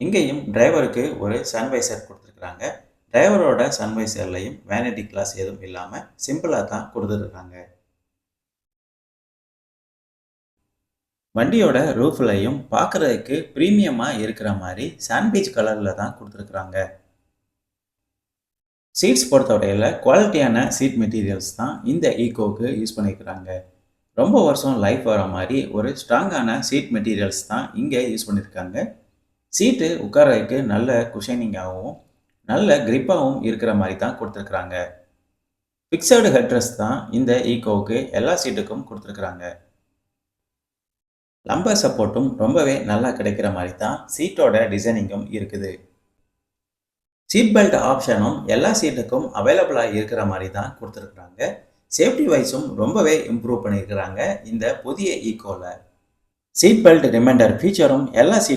இங்கேயும் டிரைவருக்கு ஒரு சன்வைசர் கொடுத்துருக்குறாங்க. டிரைவரோட சன்வைசர்லையும் வேனிட்டி கிளாஸ் எதுவும் இல்லாமல் சிம்பிளாக தான் கொடுத்துருக்காங்க. வண்டியோட ரூஃப்லையும் பார்க்குறதுக்கு ப்ரீமியமாக இருக்கிற மாதிரி சாண்ட்விச் கலரில் தான் கொடுத்துருக்குறாங்க. சீட்ஸ் பொறுத்தவரையில் குவாலிட்டியான சீட் மெட்டீரியல்ஸ் தான் இந்த ஈகோவுக்கு யூஸ் பண்ணியிருக்கிறாங்க. ரொம்ப வருஷம் லைஃப் வர மாதிரி ஒரு ஸ்ட்ராங்கான சீட் மெட்டீரியல்ஸ் தான் இங்கே யூஸ் பண்ணியிருக்காங்க. சீட்டு உட்காரதுக்கு நல்ல குஷனிங்காகவும் நல்ல கிரிப்பாகவும் இருக்கிற மாதிரி தான் கொடுத்துருக்குறாங்க. ஃபிக்ஸடு ஹெட்ரெஸ்ட் தான் இந்த ஈகோவுக்கு எல்லா சீட்டுக்கும் கொடுத்துருக்குறாங்க. லம்பர் சப்போர்ட்டும் ரொம்பவே நல்லா கிடைக்கிற மாதிரி தான் சீட்டோட டிசைனிங்கும் இருக்குது. சீட் பெல்ட் ஆப்ஷனும் எல்லா சீட்டுக்கும் அவைலபிளாக இருக்கிற மாதிரி தான் கொடுத்துருக்குறாங்க. சேஃப்டி வைஸும் ரொம்பவே இம்ப்ரூவ் பண்ணியிருக்கிறாங்க இந்த புதிய ஈகோவில். சீட் பெல்ட் ரிமைண்டர் ஃபீச்சரும் எல்லா